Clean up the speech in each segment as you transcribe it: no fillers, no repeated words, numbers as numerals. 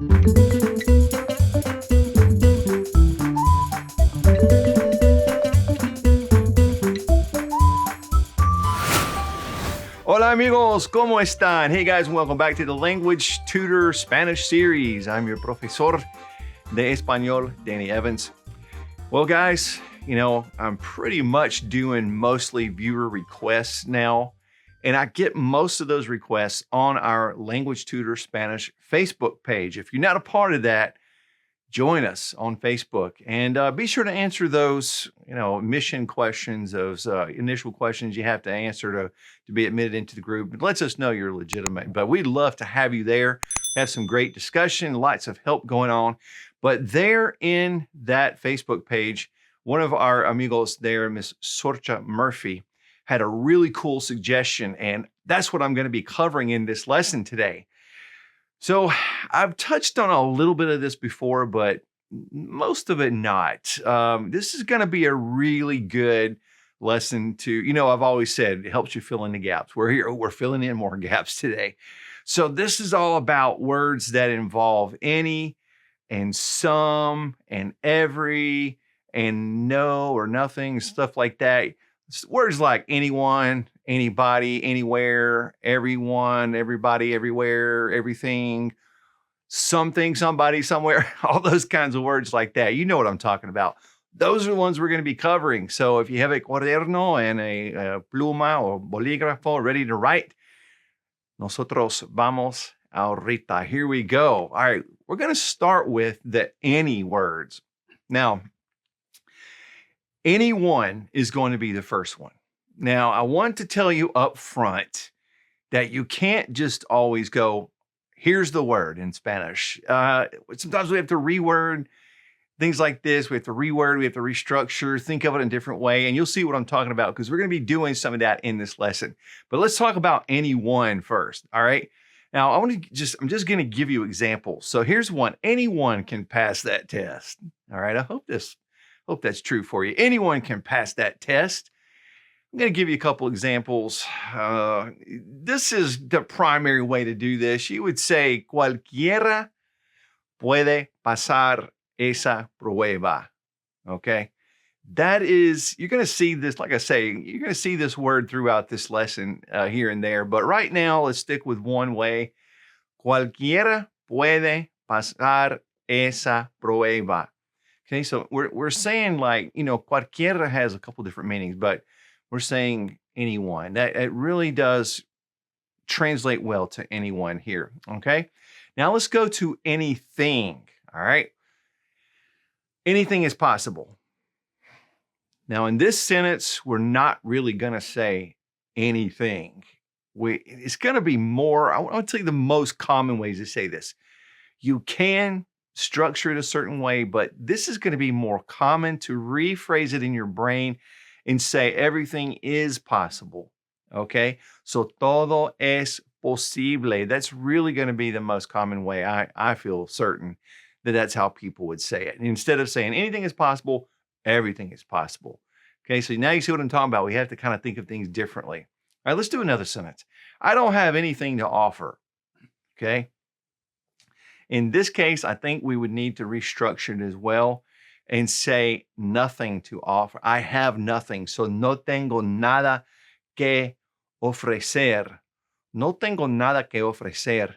Hola amigos, ¿cómo están? Hey guys, and welcome back to the Language Tutor Spanish series. I'm your profesor de español, Danny Evans. Well guys, I'm pretty much doing mostly viewer requests now, and I get most of those requests on our Language Tutor Spanish Facebook page. If you're not a part of that, join us on Facebook and be sure to answer those, mission questions, those initial questions you have to answer to be admitted into the group. It lets us know you're legitimate, but we'd love to have you there, have some great discussion, lots of help going on. But there in that Facebook page, one of our amigos there, Miss Sorcha Murphy, had a really cool suggestion, and that's what I'm going to be covering in this lesson today. So I've touched on a little bit of this before, but most of it not. This is going to be a really good lesson to, I've always said it helps you fill in the gaps. We're filling in more gaps today. So this is all about words that involve any and some and every and no or nothing, stuff like that. Words like anyone, anybody, anywhere, everyone, everybody, everywhere, everything, something, somebody, somewhere, all those kinds of words like that. You know what I'm talking about. Those are the ones we're going to be covering. So if you have a cuaderno and a pluma or bolígrafo ready to write, nosotros vamos ahorita. Here we go. All right, we're going to start with the any words. Now, anyone is going to be the first one. Now, I want to tell you up front that you can't just always go, here's the word in Spanish. Sometimes we have to reword things like this. We have to reword, we have to restructure, think of it in a different way. And you'll see what I'm talking about because we're going to be doing some of that in this lesson. But let's talk about anyone first, all right? Now, I'm just going to give you examples. So here's one. Anyone can pass that test, all right? I hope that's true for you. Anyone can pass that test. I'm going to give you a couple examples. This is the primary way to do this. You would say, cualquiera puede pasar esa prueba. Okay? That is, you're going to see this, like I say, you're going to see this word throughout this lesson here and there. But right now, let's stick with one way. Cualquiera puede pasar esa prueba. Okay, so we're saying like, cualquiera has a couple different meanings, but we're saying anyone. That it really does translate well to anyone here, okay? Now let's go to anything, all right? Anything is possible. Now in this sentence, we're not really going to say anything. It's going to be more, I want to tell you the most common ways to say this. You can structure it a certain way, but this is going to be more common to rephrase it in your brain and say everything is possible, okay? So todo es posible. That's really going to be the most common way. I feel certain that that's how people would say it. And instead of saying anything is possible, everything is possible. Okay, so now you see what I'm talking about. We have to kind of think of things differently. All right, let's do another sentence. I don't have anything to offer, okay? In this case, I think we would need to restructure it as well and say nothing to offer. I have nothing. So no tengo nada que ofrecer. No tengo nada que ofrecer.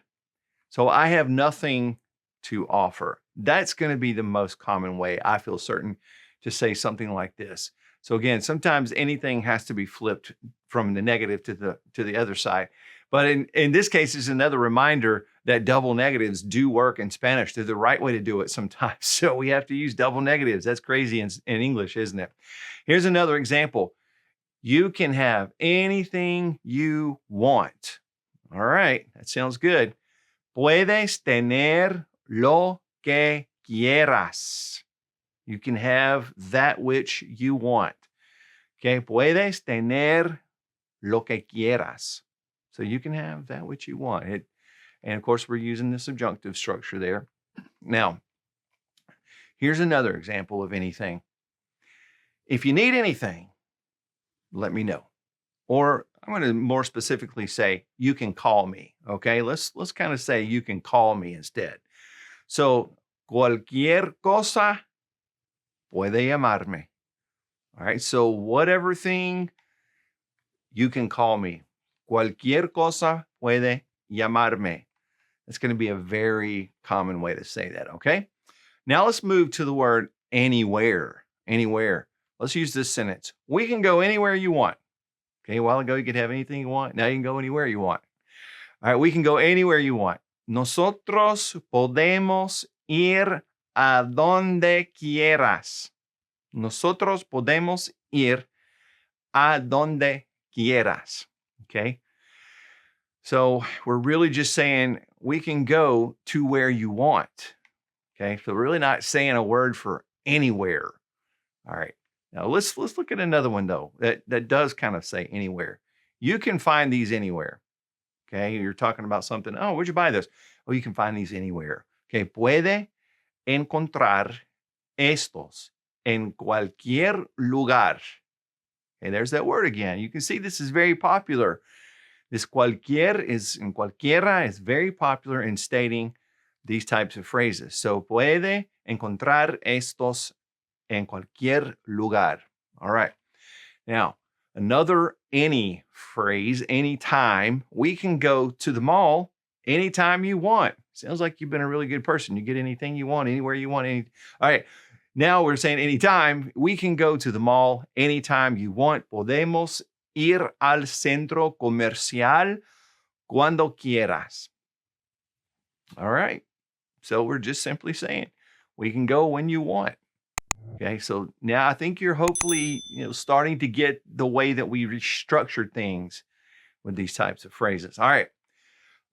So I have nothing to offer. That's going to be the most common way, I feel certain, to say something like this. So again, sometimes anything has to be flipped from the negative to the other side. But in this case, it's another reminder that double negatives do work in Spanish. They're the right way to do it sometimes. So we have to use double negatives. That's crazy in English, isn't it? Here's another example. You can have anything you want. All right, that sounds good. Puedes tener lo que quieras. You can have that which you want. Okay, puedes tener lo que quieras. So you can have that which you want. And of course, we're using the subjunctive structure there. Now, here's another example of anything. If you need anything, let me know. Or I'm going to more specifically say, you can call me. Okay, let's kind of say you can call me instead. So, cualquier cosa puede llamarme. All right. So, whatever thing, you can call me. Cualquier cosa puede llamarme. That's going to be a very common way to say that. Okay. Now let's move to the word anywhere. Anywhere. Let's use this sentence. We can go anywhere you want. Okay. A while ago, you could have anything you want. Now you can go anywhere you want. All right. We can go anywhere you want. Nosotros podemos ir a donde quieras. Nosotros podemos ir a donde quieras. Okay. So we're really just saying we can go to where you want. Okay. So we're really not saying a word for anywhere. All right. Now let's look at another one though that does kind of say anywhere. You can find these anywhere. Okay. You're talking about something. Oh, where'd you buy this? Oh, you can find these anywhere. Okay. Puede encontrar estos en cualquier lugar. Okay. There's that word again. You can see this is very popular. This cualquier is en cualquiera is very popular in stating these types of phrases. So puede encontrar estos en cualquier lugar. All right. Now, another any phrase, anytime. We can go to the mall anytime you want. Sounds like you've been a really good person. You get anything you want, anywhere you want. All right. Now we're saying anytime. We can go to the mall anytime you want. Podemos ir al centro comercial cuando quieras. All right. So we're just simply saying we can go when you want. Okay. So now I think you're hopefully, starting to get the way that we restructured things with these types of phrases. All right.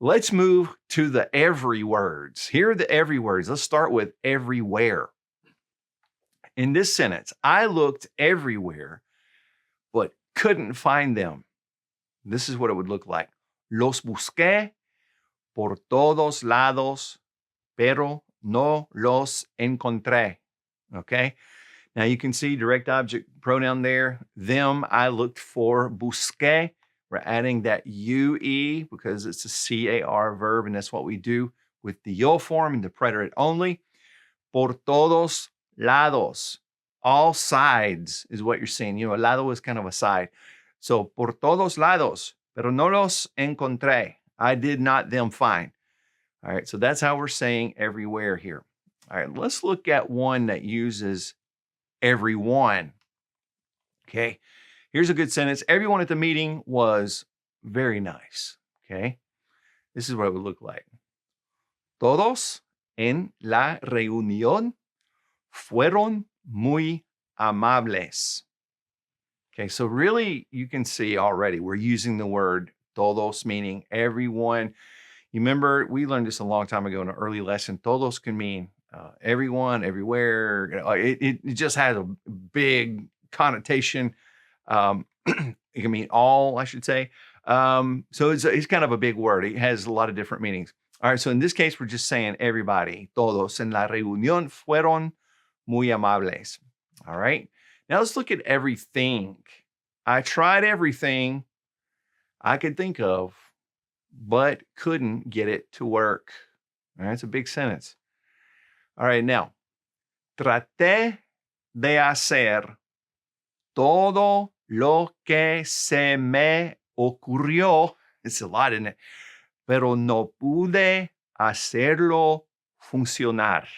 Let's move to the every words. Here are the every words. Let's start with everywhere. In this sentence, I looked everywhere, but couldn't find them. This is what it would look like. Los busqué por todos lados, pero no los encontré. Okay. Now you can see direct object pronoun there. Them I looked for. Busqué. We're adding that UE because it's a CAR verb, and that's what we do with the yo form and the preterite only. Por todos lados. All sides is what you're saying. Lado is kind of a side. So, por todos lados, pero no los encontré. I did not them find. All right, so that's how we're saying everywhere here. All right, let's look at one that uses everyone. Okay, here's a good sentence. Everyone at the meeting was very nice. Okay, this is what it would look like. Todos en la reunión fueron muy amables. Okay, so really you can see already we're using the word todos, meaning everyone. You remember we learned this a long time ago in an early lesson. Todos can mean everyone, everywhere. It just has a big connotation. It can mean all, I should say. So it's kind of a big word. It has a lot of different meanings. All right, so in this case, we're just saying everybody. Todos en la reunión fueron muy amables. All right. Now let's look at everything. I tried everything I could think of, but couldn't get it to work. All right, it's a big sentence. All right, now, traté de hacer todo lo que se me ocurrió. It's a lot, isn't it? Pero no pude hacerlo funcionar.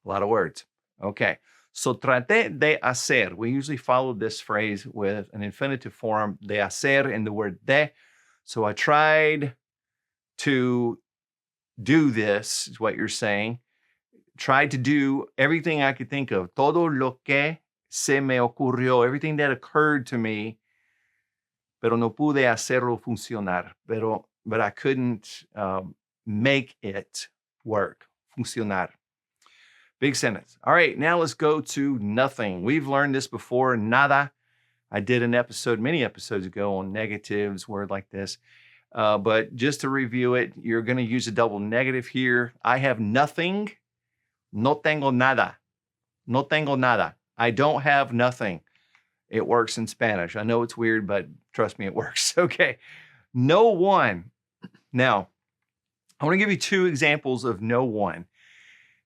A lot of words. Okay. So traté de hacer. We usually follow this phrase with an infinitive form, de hacer, and the word de. So I tried to do this, is what you're saying. Tried to do everything I could think of. Todo lo que se me ocurrió. Everything that occurred to me. Pero no pude hacerlo funcionar. But I couldn't make it work. Funcionar. Big sentence. All right, now let's go to nothing. We've learned this before, nada. I did an episode many episodes ago on negatives, word like this. But just to review it, you're going to use a double negative here. I have nothing. No tengo nada. No tengo nada. I don't have nothing. It works in Spanish. I know it's weird, but trust me, it works. Okay. No one. Now, I want to give you two examples of no one.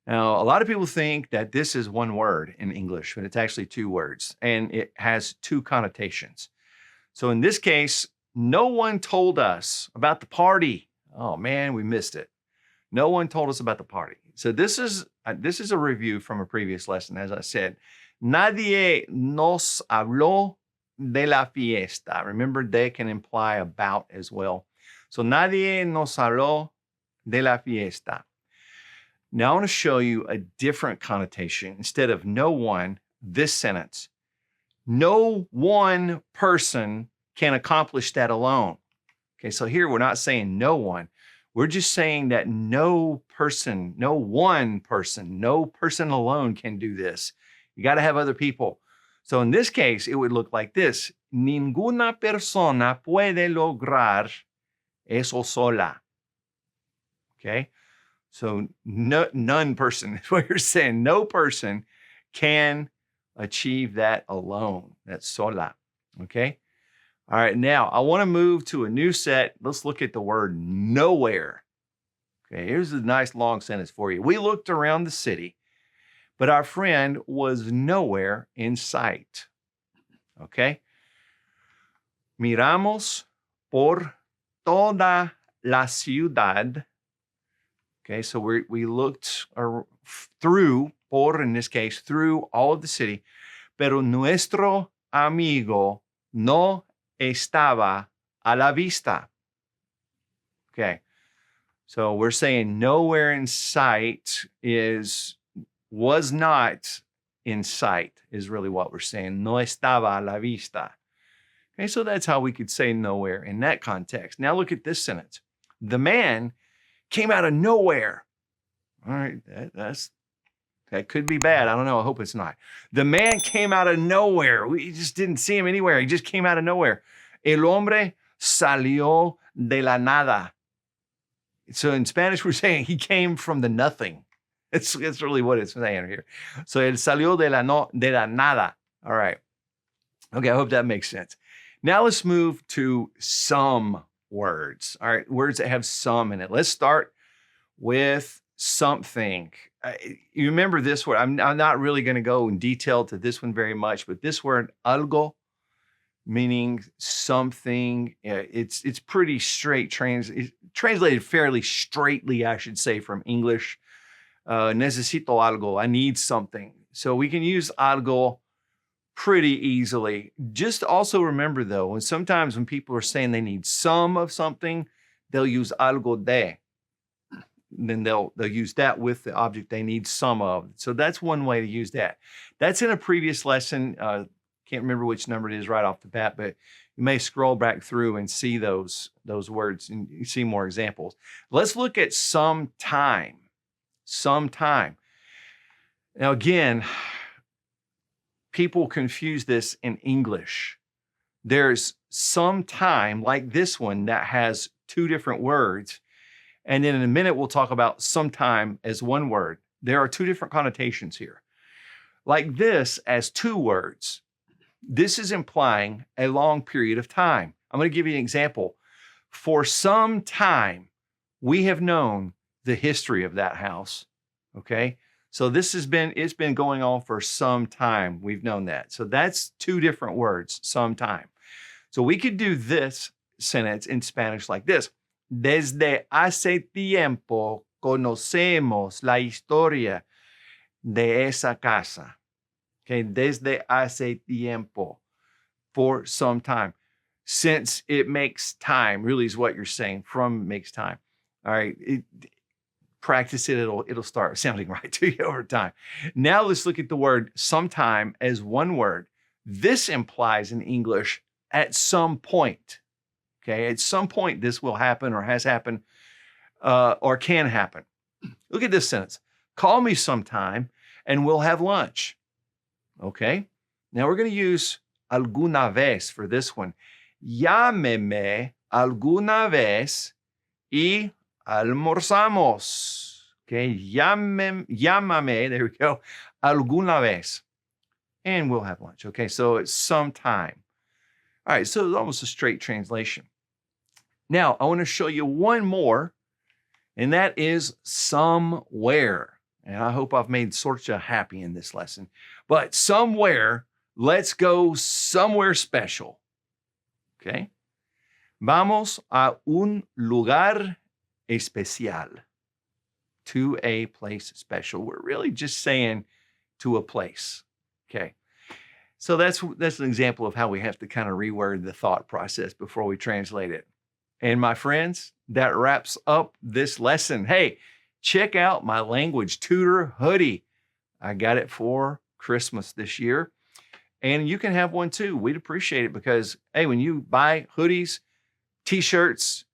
Now, a lot of people think that this is one word in English, but it's actually two words, and it has two connotations. So in this case, no one told us about the party. Oh man, we missed it. No one told us about the party. So this is a review from a previous lesson. As I said, nadie nos habló de la fiesta. Remember, de can imply about as well. So nadie nos habló de la fiesta. Now I want to show you a different connotation. Instead of no one, this sentence. No one person can accomplish that alone. Okay, so here we're not saying no one. We're just saying that no person, no one person, no person alone can do this. You got to have other people. So in this case, it would look like this. Ninguna persona puede lograr eso sola. Okay, so none person is what you're saying. No person can achieve that alone. That's sola. Okay. All right, now I want to move to a new set. Let's look at the word nowhere. Okay, here's a nice long sentence for you. We looked around the city, but our friend was nowhere in sight. Okay? Miramos por toda la ciudad. Okay, so we looked through, por in this case, through all of the city, pero nuestro amigo no estaba a la vista. Okay, so we're saying nowhere in sight was not in sight is really what we're saying. No estaba a la vista. Okay, so that's how we could say nowhere in that context. Now look at this sentence. The man came out of nowhere. All right, that could be bad. I don't know. I hope it's not. The man came out of nowhere. We just didn't see him anywhere. He just came out of nowhere. El hombre salió de la nada. So in Spanish, we're saying he came from the nothing. It's really what it's saying here. So él salió de la nada. All right. Okay, I hope that makes sense. Now let's move to some words. All right, words that have some in it. Let's start with something. You remember this word. I'm not really going to go in detail to this one very much, but this word algo, meaning something. It's pretty straight, translated fairly straightly, I should say, from English. Necesito algo. I need something. So we can use algo pretty easily. Just also remember though, and sometimes when people are saying they need some of something, they'll use algo de. Then they'll use that with the object they need some of. So that's one way to use that. That's in a previous lesson. Can't remember which number it is right off the bat, but you may scroll back through and see those words and you see more examples. Let's look at sometime. Sometime. Now again, people confuse this in English. There's sometime like this one that has two different words. And then in a minute, we'll talk about sometime as one word. There are two different connotations here. Like this as two words. This is implying a long period of time. I'm going to give you an example. For some we have known the history of that house. Okay. So it's been going on for some time. We've known that. So that's two different words, sometime. So we could do this sentence in Spanish like this. Desde hace tiempo conocemos la historia de esa casa. Okay, desde hace tiempo, for some time. Since it makes time, really is what you're saying. From makes time. All right, practice it, it'll start sounding right to you over time. Now let's look at the word sometime as one word. This implies in English at some point. Okay, at some point this will happen or has happened or can happen. Look at this sentence. Call me sometime and we'll have lunch. Okay, now we're going to use alguna vez for this one. Llámeme alguna vez y almorzamos. Okay, llámame, there we go, alguna vez. And we'll have lunch. Okay, so it's sometime. All right, so it's almost a straight translation. Now, I want to show you one more and that is somewhere. And I hope I've made Sorcha happy in this lesson. But somewhere, let's go somewhere special. Okay? Vamos a un lugar especial. To a place special. We're really just saying to a place. Okay. So that's an example of how we have to kind of reword the thought process before we translate it. And my friends, that wraps up this lesson. Hey, check out my language tutor hoodie. I got it for Christmas this year. And you can have one too. We'd appreciate it because, hey, when you buy hoodies, t-shirts,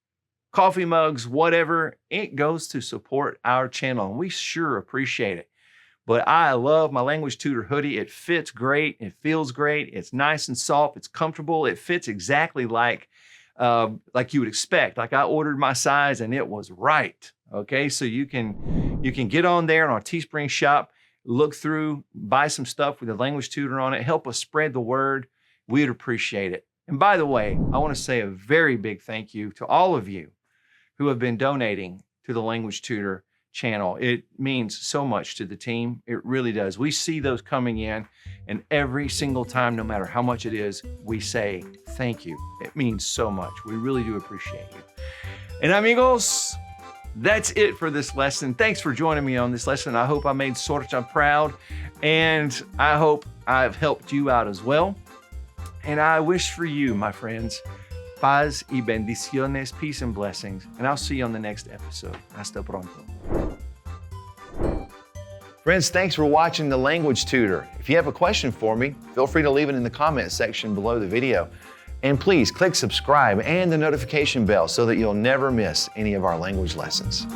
coffee mugs, whatever, it goes to support our channel. And we sure appreciate it. But I love my language tutor hoodie. It fits great. It feels great. It's nice and soft. It's comfortable. It fits exactly like you would expect. Like I ordered my size and it was right. Okay, so you can get on there in our Teespring shop, look through, buy some stuff with the language tutor on it, help us spread the word. We'd appreciate it. And by the way, I want to say a very big thank you to all of you who have been donating to the language tutor channel. It means so much to the team. It really does. We see those coming in, and every single time, no matter how much it is, we say thank you. It means so much. We really do appreciate you. And amigos, that's it for this lesson. Thanks for joining me on this lesson. I hope I made Sorcha proud, and I hope I've helped you out as well. And I wish for you, my friends, paz y bendiciones, peace and blessings. And I'll see you on the next episode. Hasta pronto. Friends, thanks for watching The Language Tutor. If you have a question for me, feel free to leave it in the comment section below the video. And please click subscribe and the notification bell so that you'll never miss any of our language lessons.